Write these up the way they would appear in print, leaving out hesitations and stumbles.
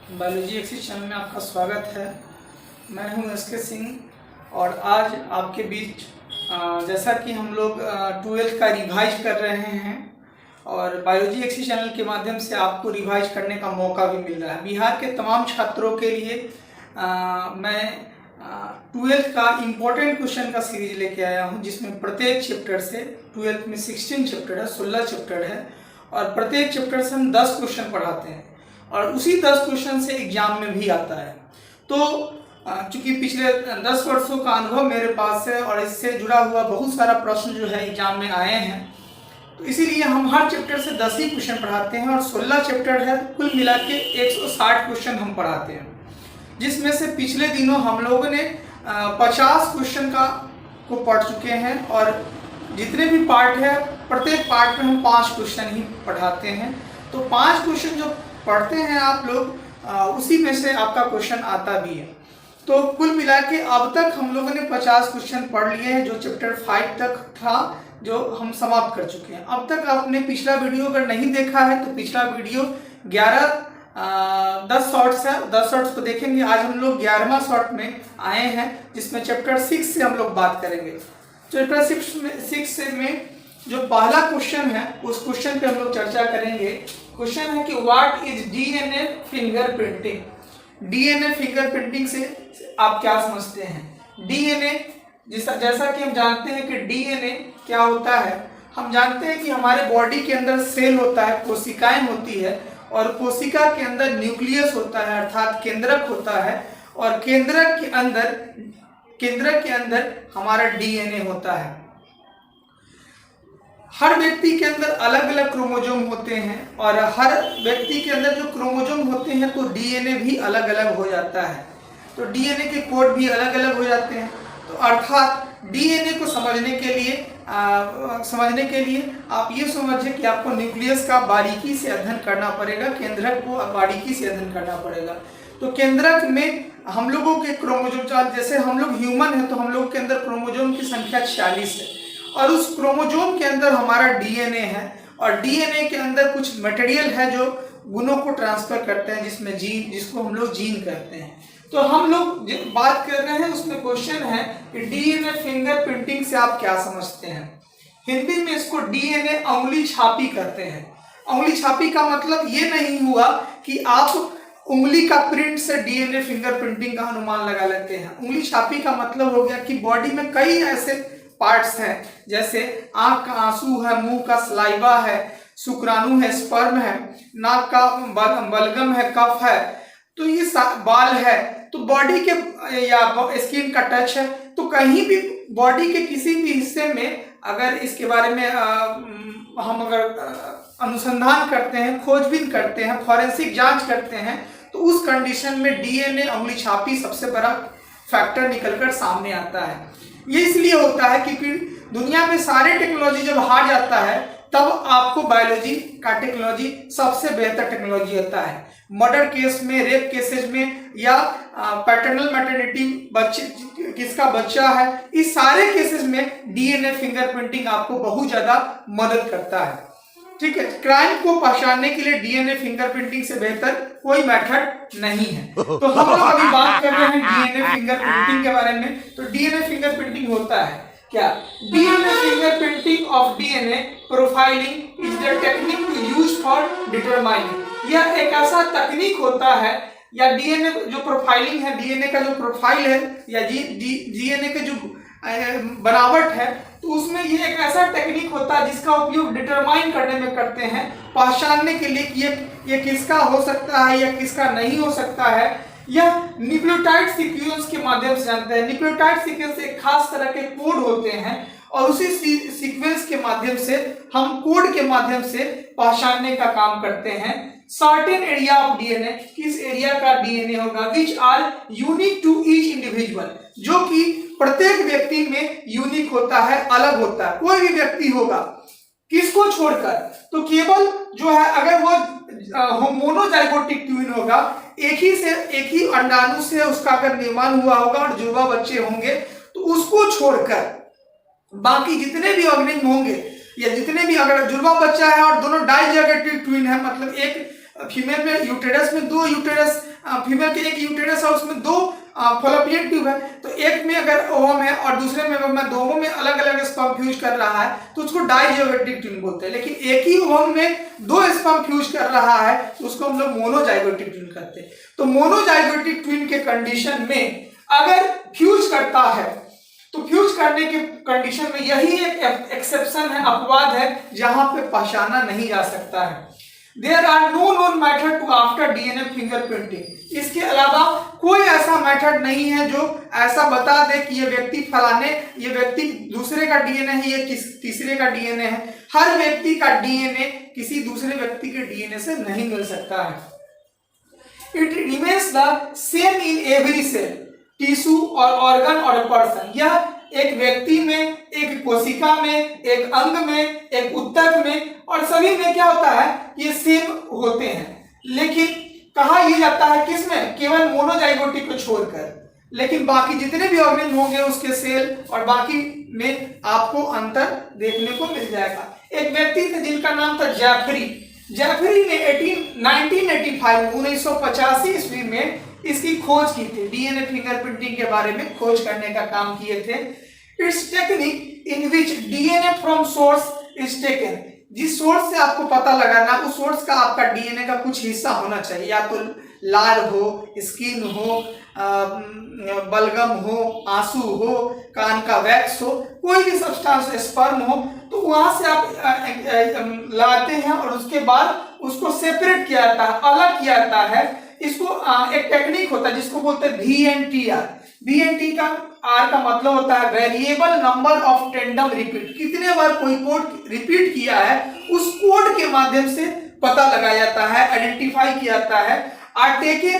Biology axis channel में आपका स्वागत है। मैं हूं एस के सिंह और आज आपके बीच जैसा कि हम लोग 12th का रिवाइज कर रहे हैं और बायोलॉजी एक्सिस चैनल के माध्यम से आपको रिवाइज करने का मौका भी मिल रहा है। बिहार के तमाम छात्रों के लिए मैं 12th का इम्पोर्टेंट क्वेश्चन का सीरीज लेके आया हूं, जिसमें प्रत्येक चैप्टर से 12th में 16 चैप्टर है, 16 चैप्टर है और प्रत्येक चैप्टर से हम 10 क्वेश्चन पढ़ाते हैं और उसी 10 क्वेश्चन से एग्जाम में भी आता है। तो चूंकि पिछले 10 वर्षों का अनुभव मेरे पास है और इससे जुड़ा हुआ बहुत सारा प्रश्न जो है एग्जाम में आए हैं, तो इसीलिए हम हर चैप्टर से 10 ही क्वेश्चन पढ़ाते हैं और 16 चैप्टर है, कुल मिला के 160 क्वेश्चन हम पढ़ाते हैं, जिसमें से पिछले दिनों हम लोगों ने 50 क्वेश्चन को पढ़ चुके हैं और जितने भी पार्ट है प्रत्येक पार्ट में हम 5 क्वेश्चन ही पढ़ाते हैं। तो 5 क्वेश्चन जो पढ़ते हैं आप लोग, उसी में से आपका क्वेश्चन आता भी है। तो कुल मिला के अब तक हम लोगों ने 50 क्वेश्चन पढ़ लिए हैं, जो चैप्टर 5 तक था जो हम समाप्त कर चुके हैं। अब तक आपने पिछला वीडियो अगर नहीं देखा है तो पिछला वीडियो 10 शॉर्ट्स है, 10 शॉर्ट्स को देखेंगे। आज हम लोग 11वां शॉर्ट में आए हैं, जिसमें चैप्टर 6 से हम लोग बात करेंगे। चैप्टर 6 में जो पहला क्वेश्चन है उस क्वेश्चन पे हम लोग चर्चा करेंगे। क्वेश्चन है कि what is DNA fingerprinting. DNA fingerprinting से आप क्या समझते हैं? डीएनए जैसा कि हम जानते हैं कि डीएनए क्या होता है। हम जानते हैं कि हमारे बॉडी के अंदर सेल होता है, कोशिकाएं होती है और कोशिका के अंदर न्यूक्लियस होता है अर्थात केंद्रक होता है और केंद्रक के अंदर हमारा डीएनए होता है। हर व्यक्ति के अंदर अलग अलग क्रोमोसोम होते हैं और हर व्यक्ति के अंदर जो क्रोमोसोम होते हैं तो डीएनए भी अलग अलग हो जाता है, तो डीएनए के कोड भी अलग अलग हो जाते हैं। तो अर्थात डीएनए को समझने के लिए आप ये समझिए कि आपको न्यूक्लियस का बारीकी से अध्ययन करना पड़ेगा, केंद्रक को बारीकी से अध्ययन करना पड़ेगा। तो केंद्रक में हम लोगों के क्रोमोसोम, जैसे हम लोग ह्यूमन हैं तो हम लोग के अंदर क्रोमोसोम की संख्या 46 है और उस क्रोमोसोम के अंदर हमारा डीएनए है और डीएनए के अंदर कुछ मटेरियल है जो गुणों को ट्रांसफर करते हैं, जिसको हम लोग जीन कहते हैं। तो हम लोग बात कर रहे हैं, उसमें क्वेश्चन है कि डीएनए फिंगरप्रिंटिंग से आप क्या समझते हैं। हिंदी में इसको डीएनए उंगली छापी कहते हैं। उंगली छापी का मतलब ये नहीं हुआ कि आप उंगली का प्रिंट से डीएनए फिंगरप्रिंटिंग का अनुमान लगा लेते हैं। उंगली छापी का मतलब हो गया कि बॉडी में कई ऐसे पार्ट्स हैं, जैसे आंख का आंसू है, मुंह का सलाइवा है, शुक्राणु है, स्पर्म है, नाक का बलगम है, कफ है, तो ये बाल है, तो बॉडी के या स्किन का टच है। तो कहीं भी बॉडी के किसी भी हिस्से में अगर इसके बारे में हम अगर अनुसंधान करते हैं, खोजबीन करते हैं, फॉरेंसिक जांच करते हैं, तो उस कंडीशन में डीएनए उंगली छापी सबसे बड़ा फैक्टर निकलकर सामने आता है। ये इसलिए होता है क्योंकि दुनिया में सारे टेक्नोलॉजी जब हार जाता है तब आपको बायोलॉजी का टेक्नोलॉजी सबसे बेहतर टेक्नोलॉजी होता है। मर्डर केस में, रेप केसेज में या पैटर्नल मैटरनिटी, बच्चे किसका बच्चा है, इस सारे केसेस में डीएनए फिंगरप्रिंटिंग आपको बहुत ज्यादा मदद करता है। ठीक है, क्राइम को पहचानने के लिए डीएनए फिंगरप्रिंटिंग से बेहतर कोई मेथड नहीं है। तो हम लोग अभी बात कर रहे हैं डीएनए फिंगरप्रिंटिंग के बारे में। तो डीएनए फिंगरप्रिंटिंग होता है क्या? DNA fingerprinting of DNA profiling is the technique to use for determining. यह एक ऐसा तकनीक होता है या डीएनए जो प्रोफाइलिंग है, डीएनए का जो प्रोफाइल है या डीएनए के जो बनावट है, तो उसमें ये एक ऐसा टेक्निक होता है जिसका उपयोग डिटरमाइन करने में करते हैं, पहचानने के लिए कि ये किसका हो सकता है या किसका नहीं हो सकता है। यह न्यूक्लियोटाइड सीक्वेंस के माध्यम से जानते हैं। न्यूक्लियोटाइड सीक्वेंस एक खास तरह के कोड होते हैं और उसी सीक्वेंस के माध्यम से हम कोड के माध्यम से पहचानने का काम करते हैं। सर्टेन एरिया ऑफ डीएनए, किस एरिया का डीएनए होगा, which are unique to each individual, जो कि प्रत्येक व्यक्ति में यूनिक होता है, अलग होता है। कोई भी व्यक्ति होगा, किसको छोड़कर, तो केवल जो है अगर वो मोनोजाइगोटिक ट्विन होगा, एक ही अंडाणु से उसका अगर निर्माण हुआ होगा और जुड़वा बच्चे होंगे, तो उसको छोड़कर बाकी जितने भी ऑर्गेनिज्म होंगे या जितने भी, अगर जुड़वा बच्चा है और दोनों डाइजेगेटिव ट्विन है, मतलब एक फीमेल में यूटेरस में 2 यूटेरस, फीमेल के एक यूटेरस है, उसमें 2 फॉलोपियन ट्यूब है। तो एक में अगर ओवम है और दूसरे में अगर दोनों में अलग अलग स्पर्म फ्यूज कर रहा है तो उसको डाइजाइगोटिक ट्विन बोलते हैं। लेकिन एक ही ओवम में 2 स्पर्म फ्यूज कर रहा है तो उसको हम लोग मोनोजाइगोटिक ट्विन करते हैं। तो मोनोजाइगोटिक ट्विन के कंडीशन में अगर फ्यूज करता है तो फ्यूज करने के कंडीशन में यही एक एक्सेप्शन है, अपवाद है, जहां पे पहचाना नहीं जा सकता है। There are no known method to after DNA fingerprinting. इसके अलावा कोई ऐसा मेथड नहीं है जो ऐसा बता दे कि ये व्यक्ति फलाने, ये व्यक्ति दूसरे का डीएनए है, ये तीसरे का डीएनए है। हर व्यक्ति का डीएनए किसी दूसरे व्यक्ति के डीएनए से नहीं मिल सकता है। It remains the same in every cell, tissue और ऑर्गन और पर्सन। यह एक व्यक्ति में, एक कोशिका में, एक अंग में, एक ऊतक में और सभी में क्या होता है, ये सेम होते हैं। लेकिन कहा यह जाता है किसमें, केवल मोनोजाइगोटिक को छोड़कर। लेकिन बाकी जितने भी ऑर्गेनिज्म होंगे उसके सेल और बाकी में आपको अंतर देखने को मिल जाएगा। एक व्यक्ति थे जिनका नाम था जेफरी ने 1985 ईस्वी में इसकी खोज की थी, डीएनए फिंगरप्रिंटिंग के बारे में खोज करने का काम किए थे। It's technique in which DNA from source is taken. जिस सोर्स से आपको पता लगाना, उस सोर्स का आपका डीएनए का कुछ हिस्सा होना चाहिए, या तो लार हो, स्किन हो, बलगम हो, आंसू हो, कान का वैक्स हो, कोई भी सब्सटेंस, स्पर्म हो, तो वहां से आप लाते हैं और उसके बाद उसको सेपरेट किया जाता है, अलग किया जाता है। इसको एक टेक्निक होता है जिसको बोलते हैं VNTR। VNT का आर का मतलब होता है variable number of tandem repeat. कितने बार कोई कोड रिपीट किया है उस कोड के माध्यम से पता लगाया जाता है, आइडेंटिफाई किया जाता है। Are taken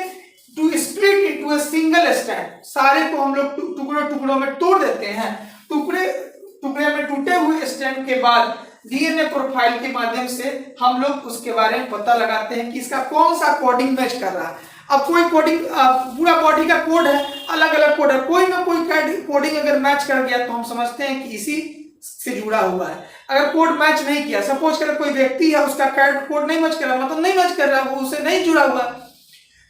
to split into a single strand. सारे को हम लोग टुकड़ों में तोड़ देते हैं। टुकड़े में टूटे हुए स्ट्रैंड के बाद डीएनए प्रोफाइल के माध्यम से हम लोग उसके बारे में पता लगाते हैं कि इसका कौन सा कोडिंग मैच कर रहा है। अब कोई कोडिंग, पूरा बॉडी का कोड है, अलग अलग कोड है, कोई ना कोई कोडिंग अगर मैच कर गया तो हम समझते हैं कि इसी से जुड़ा हुआ है। अगर कोड मैच नहीं किया, सपोज कर कोई व्यक्ति है उसका कोड नहीं मैच कर रहा, मतलब नहीं मैच कर रहा, वो उससे नहीं जुड़ा हुआ।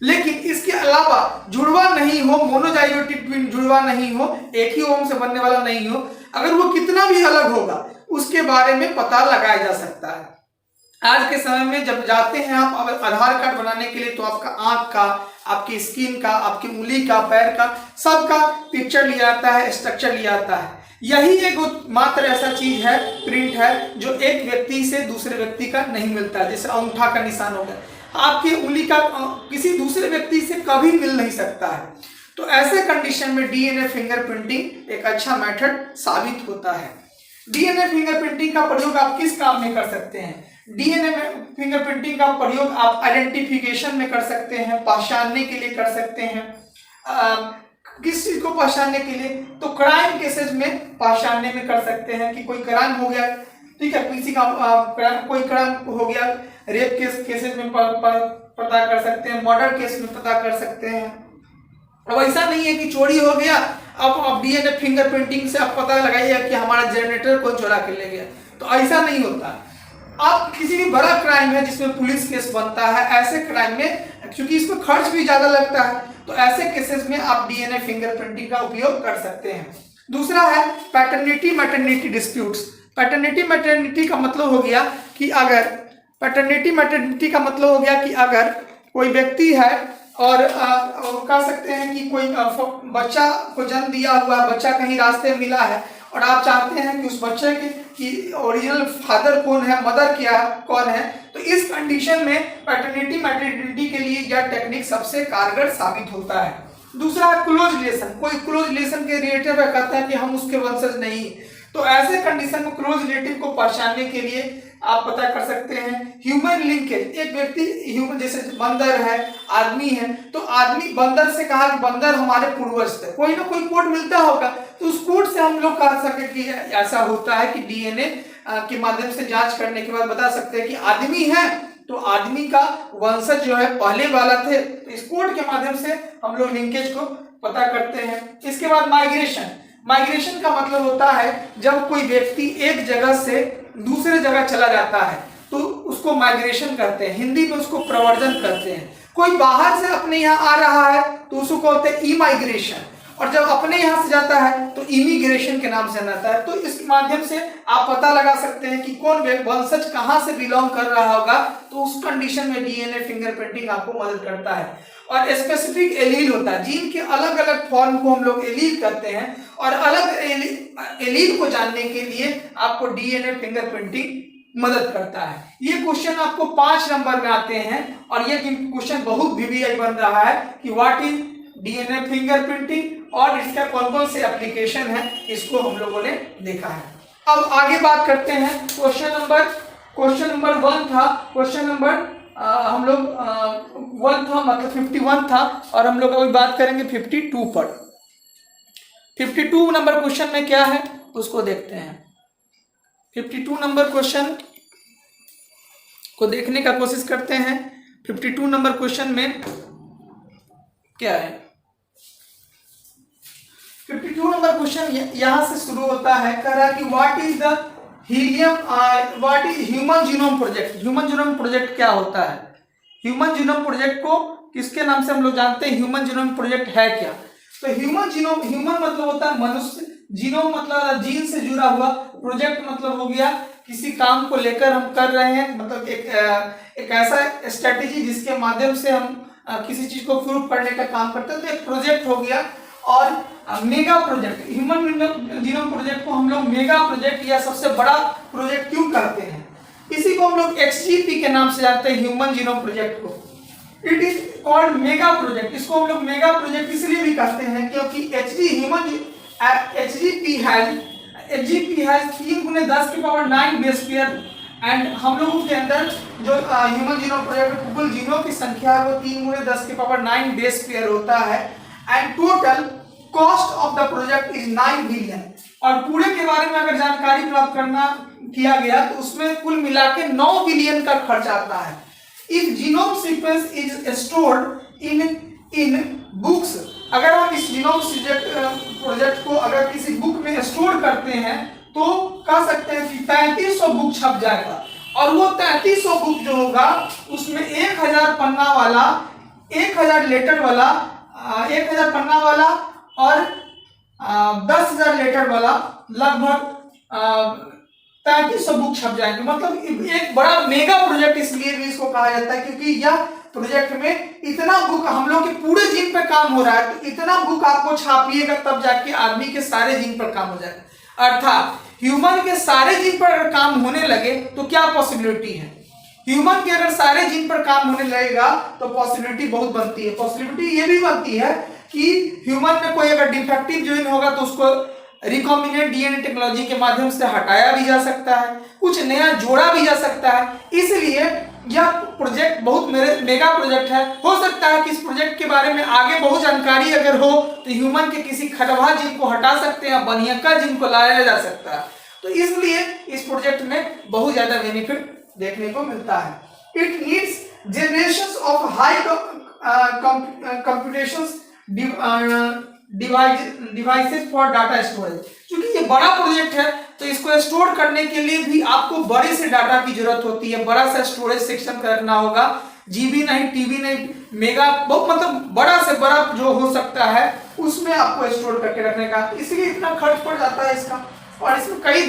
लेकिन इसके अलावा जुड़वा नहीं हो, मोनोजाइगोटिक ट्विन जुड़वा नहीं हो, एक ही ओम से बनने वाला नहीं हो, अगर वो कितना भी अलग होगा उसके बारे में पता लगाया जा सकता है। आज के समय में जब जाते हैं आप आधार कार्ड बनाने के लिए तो आपका आंख का, आपकी स्किन का, आपकी उंगली का, पैर का, सबका पिक्चर लिया जाता है, स्ट्रक्चर लिया जाता है। यही एक मात्र ऐसा चीज है, प्रिंट है, जो एक व्यक्ति से दूसरे व्यक्ति का नहीं मिलता है। जैसे अंगूठा का निशान हो गया, आपकी उंगली का किसी दूसरे व्यक्ति से कभी मिल नहीं सकता है। तो ऐसे कंडीशन में डीएनए फिंगरप्रिंटिंग एक अच्छा मेथड साबित होता है। डीएनए फिंगरप्रिंटिंग का प्रयोग आप किस काम में कर सकते हैं? डीएनए फिंगरप्रिंटिंग का प्रयोग आप आइडेंटिफिकेशन में कर सकते हैं, पहचानने के लिए कर सकते हैं। किस चीज को पहचानने के लिए? तो क्राइम केसेस में पहचानने में कर सकते हैं कि कोई क्राइम हो गया, ठीक है, किसी का कोई क्राइम हो गया, रेप केसेस में पता कर सकते हैं, मर्डर केस में पता कर सकते हैं। अब ऐसा नहीं है कि चोरी हो गया, अब डीएनए फिंगरप्रिंटिंग से आप पता लगाइए कि हमारा जनरेटर कौन चुरा के ले गया, तो ऐसा नहीं होता। आप किसी भी बड़ा क्राइम है जिसमें पुलिस केस बनता है, ऐसे क्राइम में क्योंकि इसमें खर्च भी ज्यादा लगता है, तो ऐसे केसेस में आप डीएनए फिंगरप्रिंटिंग का उपयोग कर सकते हैं। दूसरा है paternity maternity disputes. Paternity maternity का मतलब हो गया कि अगर कोई व्यक्ति है और कह सकते हैं कि कोई बच्चा को जन्म दिया हुआ, बच्चा कहीं रास्ते में मिला है और आप चाहते हैं कि उस बच्चे की ओरिजिनल फादर कौन है, मदर कौन है, तो इस कंडीशन में पैटर्निटी मैटरनिटी के लिए यह टेक्निक सबसे कारगर साबित होता है। दूसरा है क्लोज रिलेशन। कोई क्लोज रिलेशन के रिलेटिव कहता है कि हम उसके वंशज नहीं, तो ऐसे कंडीशन में क्लोज रिलेटिव को पहचानने के लिए आप पता कर सकते हैं ह्यूमन लिंकेज। एक व्यक्ति ह्यूमन, जैसे बंदर है, आदमी है, तो आदमी बंदर से कहा कि बंदर हमारे पूर्वज थे, कोई ना कोई कोड मिलता होगा, तो उस कोड से हम लोग कह सके कि ऐसा होता है कि डीएनए के माध्यम से जांच करने के बाद बता सकते हैं कि आदमी है, तो आदमी का वंशज जो है पहले वाला थे। तो इस कोड के माध्यम से हम लोग लिंकेज को पता करते हैं। इसके बाद माइग्रेशन का मतलब होता है जब कोई व्यक्ति एक जगह से दूसरे जगह चला जाता है, तो उसको माइग्रेशन करते हैं, हिंदी में उसको प्रवर्जन करते हैं। कोई बाहर से अपने यहाँ आ रहा है तो उसको कहते हैं ई माइग्रेशन, और जब अपने यहाँ से जाता है तो इमिग्रेशन के नाम से जाता है। तो इस माध्यम से आप पता लगा सकते हैं कि कौन वंशज कहाँ से बिलोंग कर रहा होगा, तो उस कंडीशन में डीएनए फिंगरप्रिंटिंग आपको मदद करता है। और स्पेसिफिक एलील होता है, जीन के अलग अलग फॉर्म को हम लोग एलील कहते हैं, और अलग एलील को जानने के लिए आपको डीएनए फिंगरप्रिंटिंग मदद करता है। ये क्वेश्चन आपको 5 नंबर में आते हैं, और ये क्वेश्चन बहुत VVI बन रहा है कि व्हाट इज डीएनए फिंगरप्रिंटिंग और इसका कौन कौन से एप्लीकेशन है, इसको हम लोगों ने देखा है। अब आगे बात करते हैं। क्वेश्चन नंबर 1 था, क्वेश्चन नंबर हम लोग 1 था, मतलब 51 था, और हम लोग अभी बात करेंगे 52 पर। 52 नंबर क्वेश्चन में क्या है उसको देखते हैं। 52 नंबर क्वेश्चन को देखने का कोशिश करते हैं। 52 नंबर क्वेश्चन में क्या है? 52 नंबर क्वेश्चन यहां से शुरू होता है, कह रहा है कि what is human genome project. Human genome project क्या होता है? ह्यूमन जीनोम प्रोजेक्ट को किसके नाम से हम लोग जानते हैं? ह्यूमन जीनोम प्रोजेक्ट है क्या? तो ह्यूमन मतलब होता है मनुष्य, जीनोम मतलब जीन से जुड़ा हुआ, प्रोजेक्ट मतलब हो गया किसी काम को लेकर हम कर रहे हैं, मतलब एक ऐसा स्ट्रेटेजी जिसके माध्यम से हम किसी चीज को प्रूव करने का काम करते हैं, तो एक प्रोजेक्ट हो गया। और mega project, human genome project को हम लोग मेगा प्रोजेक्ट या सबसे बड़ा प्रोजेक्ट क्यों करते हैं? इसी को हम लोग XGP के नाम से जानते हैं, ह्यूमन जीनोम प्रोजेक्ट को। It is called mega project. इसको हम लोग मेगा प्रोजेक्ट इसलिए भी कहते हैं क्योंकि XGP has 3×10⁹ base pair, and हम लोगों के अंदर जो ह्यूमन जीनोम प्रोजेक्ट कुल जीनों की संख्या है वो 3×10⁹ बेस पेयर होता है, and total cost of the project is 9 billion. और पूरे के बारे में अगर जानकारी प्राप्त करना किया गया तो उसमें कुल मिला के 9 बिलियन का खर्च आता है। If genome sequence is stored in books, अगर हम इस जीनोम प्रोजेक्ट को अगर किसी बुक में स्टोर करते हैं तो कह सकते हैं कि 3300 बुक छप जाएगा, और वो 3300 बुक जो होगा उसमें 1000 पन्ना वाला, 1000 लेटर वाला, 1000 पन्ना वाला और 10,000 लेटर वाला लगभग 3300 बुक छप जाएंगे। मतलब एक बड़ा मेगा प्रोजेक्ट इसलिए भी इसको कहा जाता है क्योंकि यह प्रोजेक्ट में इतना बुक, हम लोग के पूरे जीन पर काम हो रहा है, तो इतना बुक आपको छापिएगा तब जाके आदमी के सारे जीन पर काम हो जाएगा। अर्थात ह्यूमन के सारे जीन पर अगर काम होने लगे तो क्या पॉसिबिलिटी है? ह्यूमन के अगर सारे जीन पर काम होने लगेगा तो पॉसिबिलिटी बहुत बनती है। पॉसिबिलिटी ये भी बनती है कि ह्यूमन में कोई अगर डिफेक्टिव जीन होगा तो उसको रिकॉम्बिनेंट डीएनए टेक्नोलॉजी के माध्यम से हटाया भी जा सकता है, कुछ नया जोड़ा भी जा सकता है। इसलिए यह प्रोजेक्ट बहुत मेगा प्रोजेक्ट है। हो सकता है कि इस प्रोजेक्ट के बारे में आगे बहुत जानकारी अगर हो तो ह्यूमन के किसी खड़वा जीन को हटा सकते हैं, बनियका जीन को लाया जा सकता है। तो इसलिए इस प्रोजेक्ट में बहुत ज्यादा बेनिफिट देखने को मिलता है। It needs generations of high computations devices for data storage. क्योंकि ये बड़ा प्रोजेक्ट है तो इसको स्टोर करने के लिए भी आपको बड़े से डाटा की जरूरत होती है, बड़ा सा स्टोरेज सिस्टम करना होगा। जीबी नहीं, टीबी नहीं, मेगा, बहुत मतलब बड़ा से बड़ा जो हो सकता है उसमें आपको स्टोर करके रखने का, इसलिए इतना खर्च पड़ जाता है इसका। और इसमें कई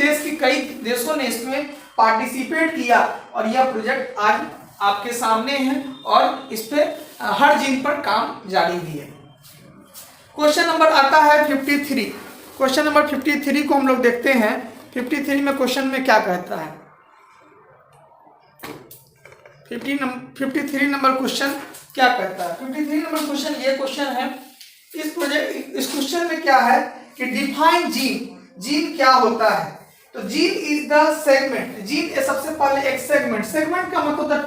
देशों ने इसमें पार्टिसिपेट किया और यह प्रोजेक्ट आज आपके सामने है और इस पे हर जीन पर काम जारी भी है। क्वेश्चन नंबर आता है 53। क्वेश्चन नंबर 53 को हम लोग देखते हैं। 53 में क्वेश्चन में क्या कहता है? 53 नंबर क्वेश्चन क्या कहता है? 53 नंबर क्वेश्चन ये क्वेश्चन है। इस क्वेश्चन में क्या है कि डिफाइन जीन, जीन क्या होता है? तो gene is the segment. Gene सबसे पहले एक सेगमेंट का मतलब होता है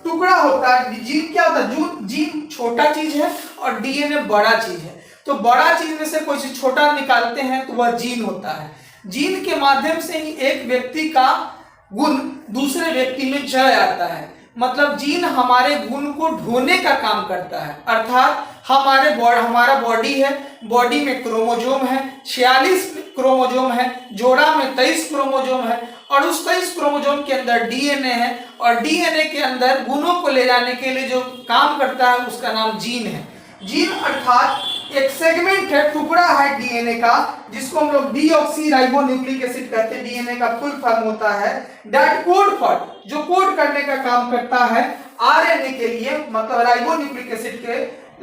टुकड़ा होता है। जीन क्या होता है? जीन छोटा चीज है और डीएनए बड़ा चीज है। तो बड़ा चीज में से कोई चीज छोटा निकालते हैं तो वह जीन होता है। जीन के माध्यम से ही एक व्यक्ति का गुण दूसरे व्यक्ति में जड़ आता है। मतलब जीन हमारे गुण को ढोने का काम करता है। अर्थात हमारा बॉडी है, बॉडी में क्रोमोजोम है, 46 क्रोमोजोम है, जोड़ा में 23 क्रोमोजोम है और उस 23 क्रोमोसोम के अंदर डीएनए है, और डीएनए के अंदर गुणों को ले जाने के लिए जो काम करता है उसका नाम जीन है। जीन अर्थात एक सेगमेंट है, टुकड़ा है डीएनए का, जिसको हम लोग डीऑक्सीराइबोन्यूक्लिक एसिड कहते हैं। डीएनए का फुल फॉर्म होता है दैट कोड फॉर, जो कोड करने का काम करता है आरएनए के लिए, मतलब राइबोन्यूक्लिक एसिड के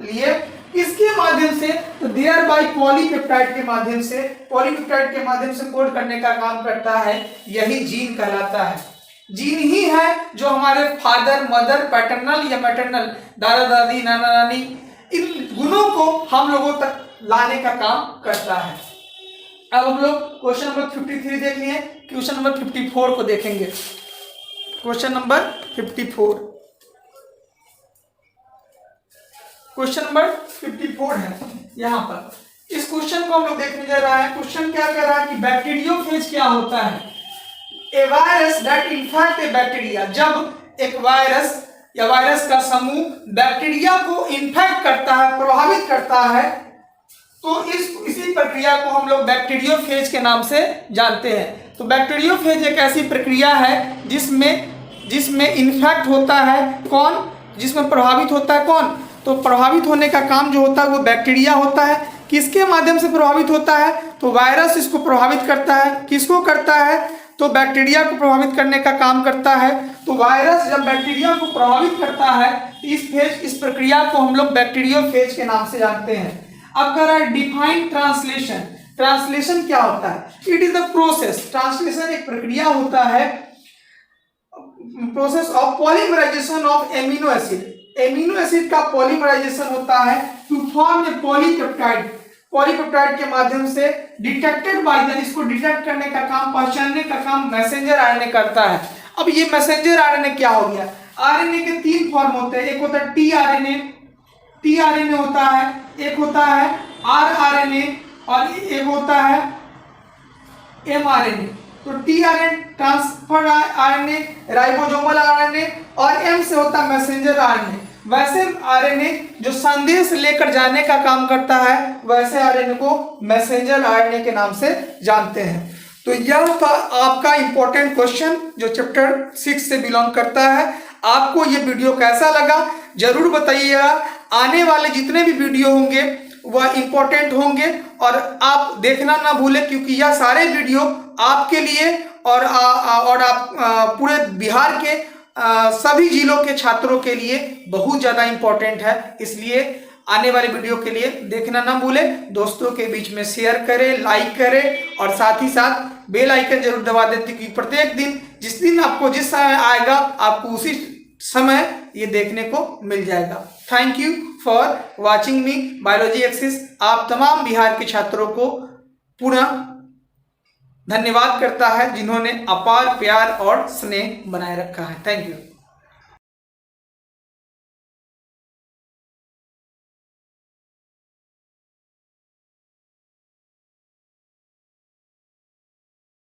लिए। इसके माध्यम से तो देयर बाय पॉलीपेप्टाइड के माध्यम से, पॉलीपेप्टाइड के माध्यम से कोड करने का काम करता है, यही जीन कहलाता है। जीन ही है जो हमारे फादर मदर, पैटर्नल या मैटरनल, दादा दादी नाना नानी, इन गुणों को हम लोगों तक लाने का काम करता है। अब हम लोग क्वेश्चन नंबर 53 देख लिए, क्वेश्चन नंबर 54 को देखेंगे। क्वेश्चन नंबर 54, क्वेश्चन नंबर 54 है यहाँ पर। इस क्वेश्चन को हम लोग देखने जा रहा है। क्वेश्चन क्या कर रहा है कि बैक्टीरियोफेज क्या होता है। A virus that infect a bacteria, जब एक वायरस या वायरस का समूह बैक्टीरिया को इन्फेक्ट करता है, प्रभावित करता है, तो इसी प्रक्रिया को हम लोग बैक्टीरियोफेज के नाम से जानते हैं। तो बैक्टीरियोफेज एक ऐसी प्रक्रिया है जिसमें इन्फेक्ट होता है कौन, जिसमें प्रभावित होता है कौन, तो प्रभावित होने का काम जो होता है वो बैक्टीरिया होता है। किसके माध्यम से प्रभावित होता है, तो वायरस इसको प्रभावित करता है। किसको करता है, तो बैक्टीरिया को प्रभावित करने का काम करता है। तो वायरस जब बैक्टीरिया को प्रभावित करता है, इस प्रक्रिया को हम लोग बैक्टीरियोफेज के नाम से जानते हैं। अब कर रहा है डिफाइन ट्रांसलेशन। ट्रांसलेशन क्या होता है, it is the process, translation एक प्रक्रिया होता है, process of polymerisation of amino acid. Amino acid का पॉलीमराइजेशन होता है to form a polypeptide, polypeptide के माध्यम से डिटेक्टेड बाय द, इसको डिटेक्ट करने का काम, पहचानने का काम मैसेंजर आरएनए करता है। अब ये मैसेंजर आरएनए क्या हो गया, आरएनए के 3 फॉर्म होते हैं। एक होता है टी आरएनए होता है, एक होता है आरआरएनए और एक होता है एमआरएनए। तो T RNA transfer RNA, ribosomal RNA, और एम से होता है मैसेंजर आरएनए। वैसे आरएनए जो संदेश लेकर जाने का काम करता है, वैसे आरएनए को मैसेंजर आरएनए के नाम से जानते हैं। तो यह था आपका इंपॉर्टेंट क्वेश्चन जो चैप्टर 6 से बिलोंग करता है। आपको ये वीडियो कैसा लगा जरूर बताइएगा। आने वाले जितने भी वीडियो होंगे वह इंपॉर्टेंट होंगे और आप देखना ना भूलें, क्योंकि यह सारे वीडियो आपके लिए और आप पूरे बिहार के सभी जिलों के छात्रों के लिए बहुत ज़्यादा इंपॉर्टेंट है। इसलिए आने वाले वीडियो के लिए देखना ना भूलें, दोस्तों के बीच में शेयर करें, लाइक करें और साथ ही साथ बेल आइकन जरूर दबा दें, क्योंकि प्रत्येक दिन जिस दिन आपको जिस समय आएगा आपको उसी समय ये देखने को मिल जाएगा। Thank you for watching me biology axis. आप तमाम बिहार के छात्रों को पुनः धन्यवाद करता है जिन्होंने अपार प्यार और स्नेह बनाए रखा है। Thank you.